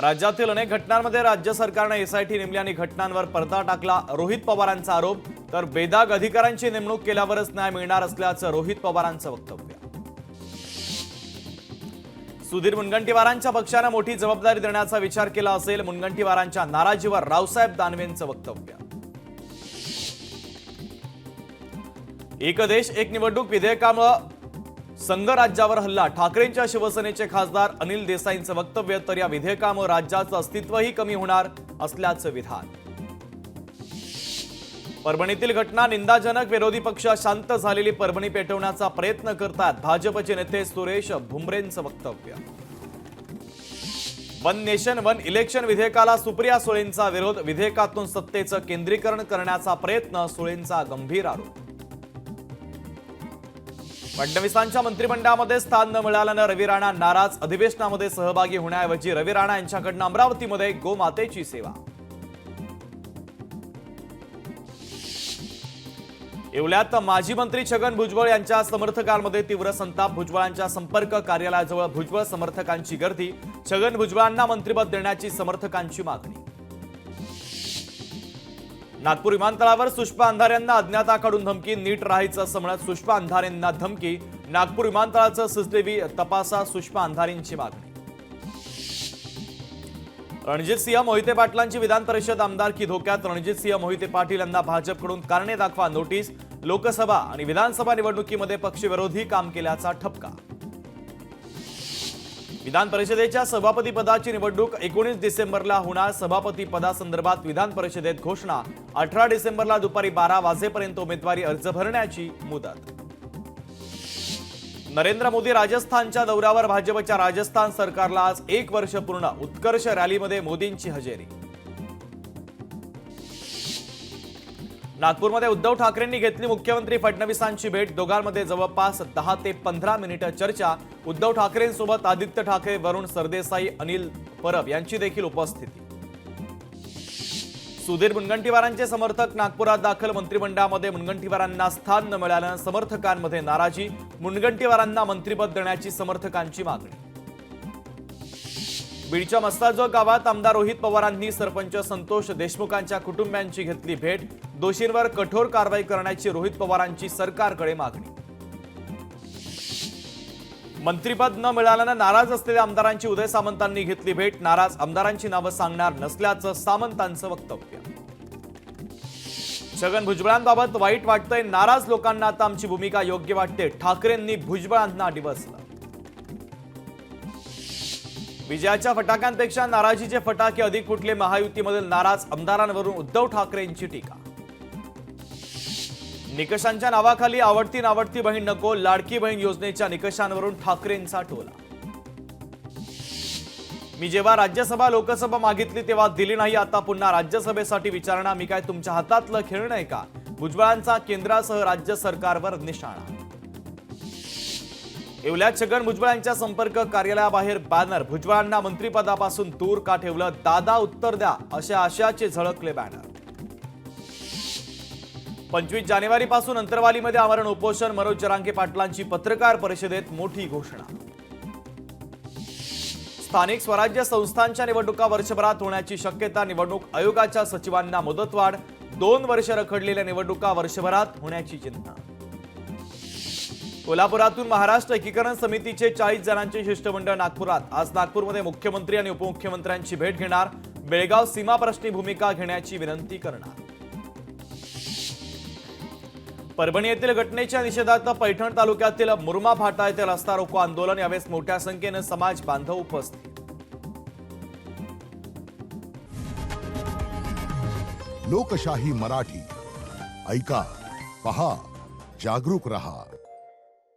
राज्यातील अनेक घटनांमध्ये राज्य सरकारने एसआयटी नेमल्याने घटनांवर पडदा टाकला। रोहित पवारांचा आरोप, तर बेदाग अधिकाऱ्यांची नेमणूक केल्यावरच न्याय मिळणार असल्याचं रोहित पवारांचं वक्तव्य। सुधीर मुनगंटीवारांच्या पक्षाने मोठी जबाबदारी देण्याचा विचार केला असेल, मुनगंटीवारांच्या नाराजीवर रावसाहेब दानवेंचं वक्तव्य। एक देश एक निवडणूक विधेयकामुळे संघ राज्यावर हल्ला, ठाकरेंच्या शिवसेनेचे खासदार अनिल देसाईंचं वक्तव्य। तर या विधेयकामुळे राज्याचं अस्तित्वही कमी होणार असल्याचं विधान। परभणीतील घटना निंदाजनक, विरोधी पक्ष शांत झालेली परभणी पेटवण्याचा प्रयत्न करतात, भाजपचे नेते सुरेश भुमरेंचं वक्तव्य। वन नेशन वन इलेक्शन विधेयकाला सुप्रिया सुळेंचा विरोध, विधेयकातून सत्तेचं केंद्रीकरण करण्याचा प्रयत्न, सुळेंचा गंभीर आरोप। फडणवीसांच्या मंत्रिमंडळामध्ये स्थान न मिळाल्यानं रवी राणा नाराज, अधिवेशनामध्ये सहभागी होण्याऐवजी रवी राणा यांच्याकडनं अमरावतीमध्ये गोमातेची सेवा। येवल्यात माजी मंत्री छगन भुजबळ यांच्या समर्थकांमध्ये तीव्र संताप, भुजबळांच्या संपर्क कार्यालयाजवळ भुजबळ समर्थकांची गर्दी, छगन भुजबळांना मंत्रिपद देण्याची समर्थकांची मागणी। नागपूर विमानतळावर सुषमा अंधारे यांना अज्ञाताकडून धमकी, नीट राहायचं असं म्हणत सुषमा अंधारे यांना धमकी, नागपूर विमानतळाचं सीसीटीव्ही तपासा, सुषमा अंधारेंची मागणी। रणजितसिंह मोहिते पाटलांची विधान परिषद आमदारकी धोक्यात, रणजितसिंह मोहिते पाटील यांना भाजपकडून कारणे दाखवा नोटीस, लोकसभा आणि विधानसभा निवडणुकीमध्ये पक्षविरोधी काम केल्याचा ठपका। विधान परिषदेच्या सभापती पदाची निवडणूक 19 डिसेंबरला होणार, सभापती पदासंदर्भात विधान परिषदेत घोषणा, 18 डिसेंबरला दुपारी 12 वाजेपर्यंत उमेदवारी अर्ज भरण्याची मुदत। नरेंद्र मोदी राजस्थानच्या दौऱ्यावर, भाजपच्या राजस्थान सरकारला आज 1 वर्ष पूर्ण, उत्कर्ष रॅलीमध्ये मोदींची हजेरी। नागपूरमध्ये उद्धव ठाकरेंनी घेतली मुख्यमंत्री फडणवीसांची भेट, दोघांमध्ये जवळपास 10 ते 15 मिनिटं चर्चा, उद्धव ठाकरेंसोबत आदित्य ठाकरे, वरुण सरदेसाई, अनिल परब यांची देखील उपस्थिती। सुधीर मुनगंटीवारांचे समर्थक नागपुरात दाखल, मंत्रिमंडळामध्ये मुनगंटीवारांना स्थान न मिळाल्यानं समर्थकांमध्ये नाराजी, मुनगंटीवारांना मंत्रिपद देण्याची समर्थकांची मागणी। बीडच्या मस्ताजोग गावात आमदार रोहित पवारांनी सरपंच संतोष देशमुखांच्या कुटुंबियांची घेतली भेट, दोषींवर कठोर कारवाई करण्याची रोहित पवारांची सरकारकडे मागणी। मंत्रिपद न मिळाल्यानं नाराज असलेल्या आमदारांची उदय सामंतांनी घेतली भेट, नाराज आमदारांची नावं सांगणार नसल्याचं सामंतांचं वक्तव्य। छगन भुजबळांबाबत वाईट वाटतंय, नाराज लोकांना आता आमची भूमिका योग्य वाटते, ठाकरेंनी भुजबळांना डिवचलं। विजयाच्या फटाक्यांपेक्षा नाराजीचे फटाके अधिक फुटले, महायुतीमधील नाराज आमदारांवरून उद्धव ठाकरेंची टीका। निकषांच्या नावाखाली आवडती नावडती बहीण नको, लाडकी बहीण योजनेच्या निकषांवरून ठाकरेंचा टोला। मी जेव्हा राज्यसभा लोकसभा मागितली तेव्हा दिली नाही, आता पुन्हा राज्यसभेसाठी विचारणा, मी काय तुमच्या हातातलं खेळणं आहे का, भुजबळांचा केंद्रासह राज्य सरकारवर निशाणा। येवल्यात छगन भुजबळांच्या संपर्क कार्यालयाबाहेर बॅनर, भुजबळांना मंत्रिपदापासून दूर का ठेवलं, दादा उत्तर द्या अशा आशयाचे झळकले बॅनर। 25 जानेवारीपासून अंतरवालीमध्ये आमरण उपोषण, मनोज जरांगे पाटलांची पत्रकार परिषदेत मोठी घोषणा। स्थानिक स्वराज्य संस्थांच्या निवडणुका वर्षभरात होण्याची शक्यता, निवडणूक आयोगाच्या सचिवांना मुदतवाढ, 2 वर्ष रखडलेल्या निवडणुका वर्षभरात होण्याची चिंता। कोल्हापुरातून महाराष्ट्र एकीकरण समितीचे 40 जणांचे शिष्टमंडळ नागपुरात, आज नागपूरमध्ये मुख्यमंत्री आणि उपमुख्यमंत्र्यांची भेट घेणार, बेळगाव सीमाप्रश्नी भूमिका घेण्याची विनंती करणार। परभणी येथील घटनेच्या निषेधार्थ पैठण तालुक्यातील मुरमा फाटा येथे रस्ता रोको आंदोलन, यावेळेस मोठ्या संख्येने समाज बांधव उपस्थित। लोकशाही मराठी ऐका, पहा, जागरूक रहा।